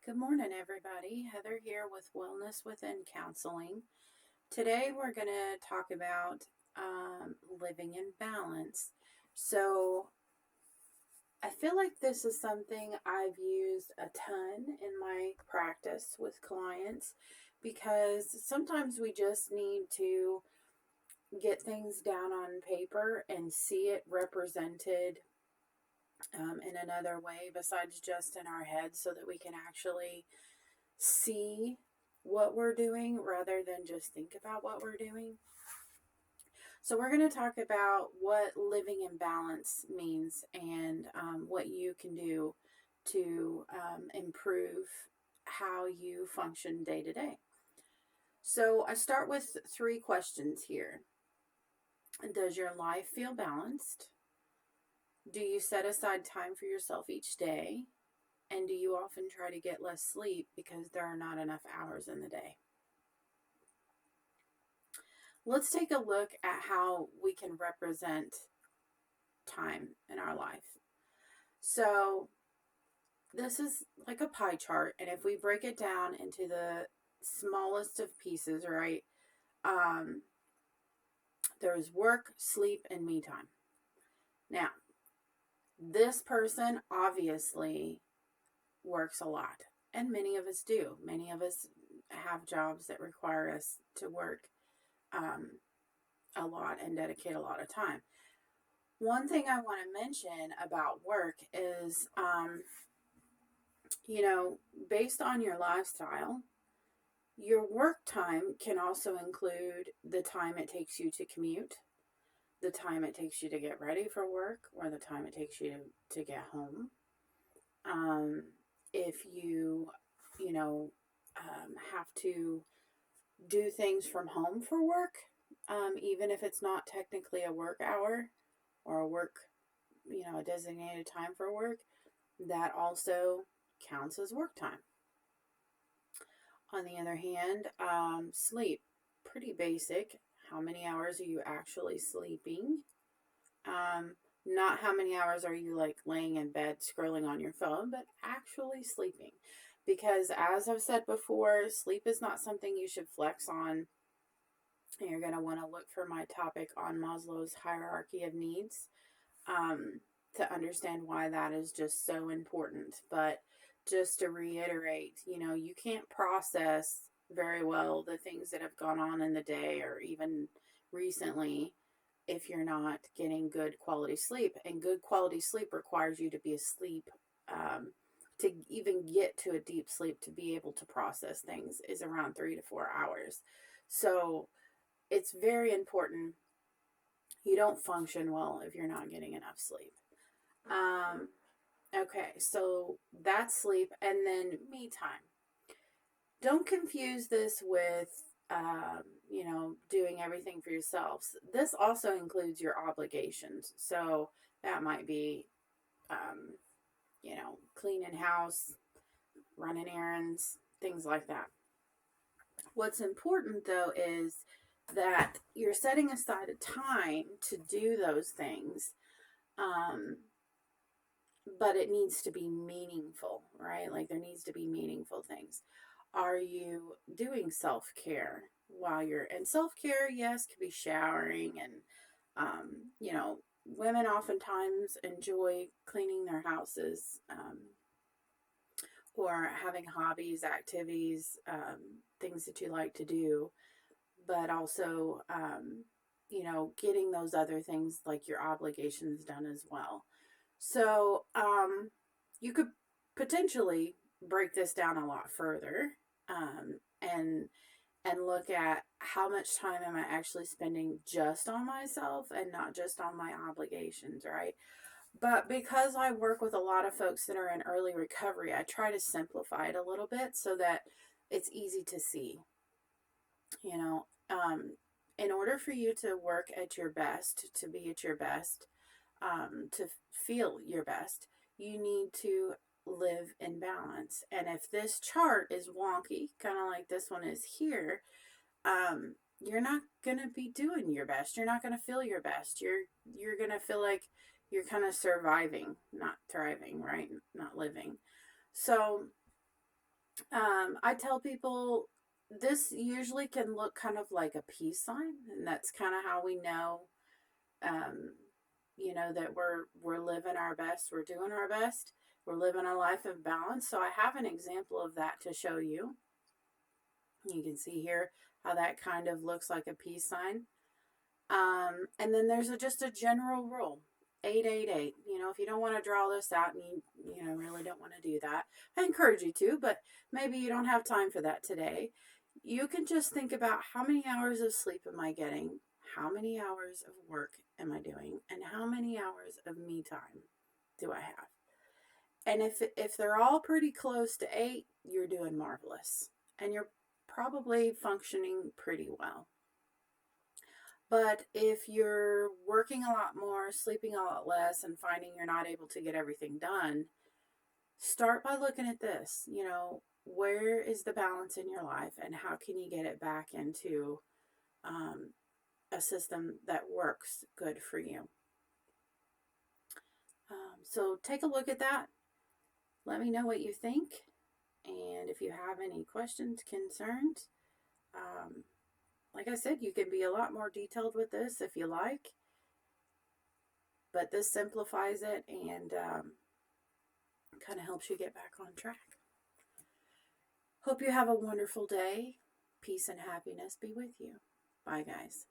Good morning, everybody. Heather here with Wellness Within Counseling. Today, we're going to talk about living in balance. So, I feel like this is something I've used a ton in my practice with clients because sometimes we just need to get things down on paper and see it represented in another way besides just in our head so that we can actually see what we're doing rather than just think about what we're doing. So, we're going to talk about what living in balance means and what you can do to improve how you function day to day. So, I start with three questions here. Does your life feel balanced? Do you set aside time for yourself each day? And do you often try to get less sleep because there are not enough hours in the day? Let's take a look at how we can represent time in our life. So, this is like a pie chart, and if we break it down into the smallest of pieces, right? Um, there's work, sleep, and me time. Now, this person obviously works a lot, and many of us do. Many of us have jobs that require us to work a lot and dedicate a lot of time. One thing I want to mention about work is, based on your lifestyle, your work time can also include the time it takes you to commute, the time it takes you to get ready for work, or the time it takes you to get home. If have to do things from home for work, even if it's not technically a work hour or a designated time for work, that also counts as work time. On the other hand, sleep, pretty basic. How many hours are you actually sleeping? Not how many hours are you like laying in bed scrolling on your phone, but actually sleeping. Because as I've said before, sleep is not something you should flex on. You're going to want to look for my topic on Maslow's hierarchy of needs to understand why that is just so important. But just to reiterate, you can't process very well the things that have gone on in the day or even recently if you're not getting good quality sleep. And good quality sleep requires you to be asleep. To even get to a deep sleep to be able to process things is around 3 to 4 hours. So it's very important. You don't function well if you're not getting enough sleep. Okay, so that's sleep, and then me time. Don't confuse this with, doing everything for yourselves. This also includes your obligations. So that might be, cleaning house, running errands, things like that. What's important though is that you're setting aside a time to do those things. But it needs to be meaningful, right? Like there needs to be meaningful things. Are you doing self-care while you're in self-care? Yes, could be showering and, women oftentimes enjoy cleaning their houses or having hobbies, activities, things that you like to do, but also, getting those other things like your obligations done as well. So, you could potentially break this down a lot further, and look at how much time am I actually spending just on myself and not just on my obligations, right? But because I work with a lot of folks that are in early recovery, I try to simplify it a little bit so that it's easy to see. You know, in order for you to work at your best, to be at your best, to feel your best, you need to live in balance. And if this chart is wonky, kind of like this one is here, you're not gonna be doing your best. You're not gonna feel your best. You're gonna feel like you're kind of surviving, not thriving, right? Not living. So I tell people this usually can look kind of like a peace sign, and that's kind of how we know, um, that we're living our best, we're doing our best, we're living a life of balance. So I have an example of that to show you. You can see here how that kind of looks like a peace sign. And then there's just a general rule. 888. If you don't want to draw this out and you really don't want to do that, I encourage you to, but maybe you don't have time for that today. You can just think about how many hours of sleep am I getting? How many hours of work am I doing? And how many hours of me time do I have? And if they're all pretty close to 8, you're doing marvelous. And you're probably functioning pretty well. But if you're working a lot more, sleeping a lot less, and finding you're not able to get everything done, start by looking at this. Where is the balance in your life, and how can you get it back into a system that works good for you? So take a look at that. Let me know what you think. And if you have any questions, concerns, like I said, you can be a lot more detailed with this if you like. But this simplifies it and kind of helps you get back on track. Hope you have a wonderful day. Peace and happiness be with you. Bye, guys.